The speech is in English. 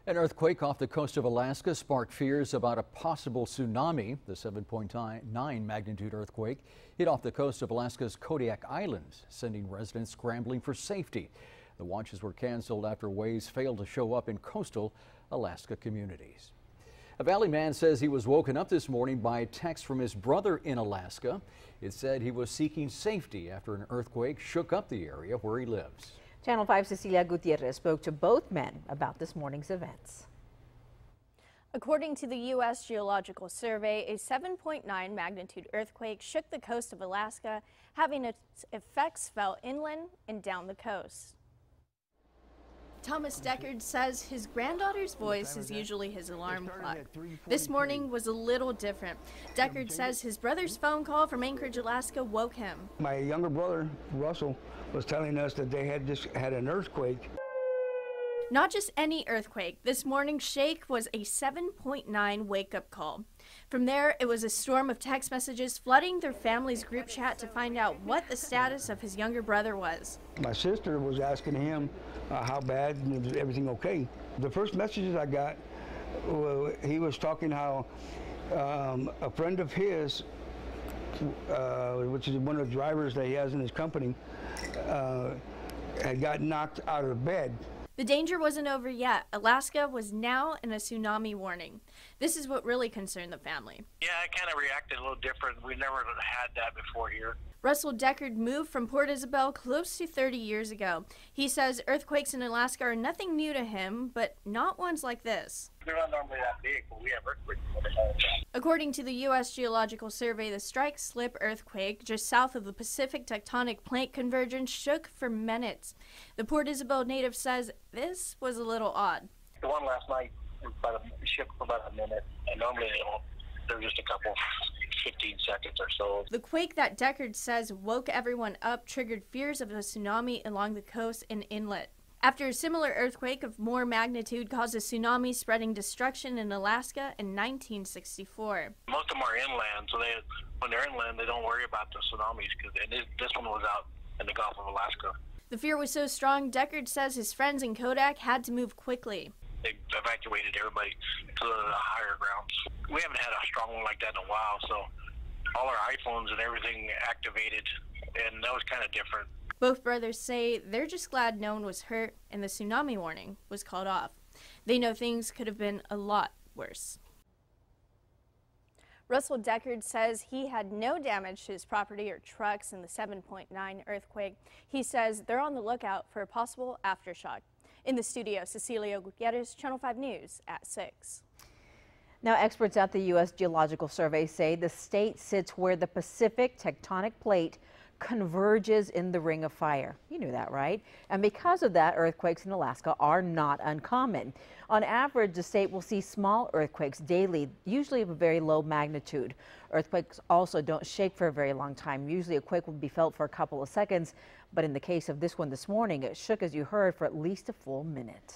An earthquake off the coast of Alaska sparked fears about a possible tsunami. The 7.9 magnitude earthquake hit off the coast of Alaska's Kodiak Islands, sending residents scrambling for safety. The watches were canceled after waves failed to show up in coastal Alaska communities. A Valley man says he was woken up this morning by a text from his brother in Alaska. It said he was seeking safety after an earthquake shook up the area where he lives. Channel 5's Cecilia Gutierrez spoke to both men about this morning's events. According to the U.S. Geological Survey, a 7.9 magnitude earthquake shook the coast of Alaska, having its effects felt inland and down the coast. Thomas Deckard says his granddaughter's voice is usually his alarm clock. This morning was a little different. Deckard says his brother's phone call from Anchorage, Alaska woke him. My younger brother, Russell, was telling us that they had an earthquake. Not just any earthquake. This morning's shake was a 7.9 wake-up call. From there, it was a storm of text messages flooding their family's group chat to find out what the status of his younger brother was. My sister was asking him how bad and was everything okay. The first messages I got, he was talking how a friend of his, which is one of the drivers that he has in his company, had got knocked out of bed. The danger wasn't over yet. Alaska was now in a tsunami warning. This is what really concerned the family. Yeah, I kind of reacted a little different. We never had that before here. Russell Deckard moved from Port Isabel close to 30 years ago. He says earthquakes in Alaska are nothing new to him, but not ones like this. They're not normally that big, but we have earthquakes. According to the U.S. Geological Survey, the strike-slip earthquake just south of the Pacific tectonic plate convergence shook for minutes. The Port Isabel native says this was a little odd. The one last night shook for about a minute, and normally they're just a couple, 15 seconds or so. The quake that Deckard says woke everyone up triggered fears of a tsunami along the coast and inlet. After a similar earthquake of more magnitude caused a tsunami spreading destruction in Alaska in 1964. Most of them are inland, so when they're inland, they don't worry about the tsunamis, because this one was out in the Gulf of Alaska. The fear was so strong, Deckard says his friends in Kodak had to move quickly. They evacuated everybody to the higher grounds. We haven't had a strong one like that in a while, so all our iPhones and everything activated, and that was kind of different. Both brothers say they're just glad no one was hurt and the tsunami warning was called off. They know things could have been a lot worse. Russell Deckard says he had no damage to his property or trucks in the 7.9 earthquake. He says they're on the lookout for a possible aftershock. In the studio, Cecilia Gutierrez, Channel 5 News at 6. Now, experts at the U.S. Geological Survey say the state sits where the Pacific tectonic plate converges in the Ring of Fire. You knew that, right? And because of that, earthquakes in Alaska are not uncommon. On average, the state will see small earthquakes daily, usually of a very low magnitude. Earthquakes also don't shake for a very long time. Usually a quake will be felt for a couple of seconds, but in the case of this one this morning, it shook, as you heard, for at least a full minute.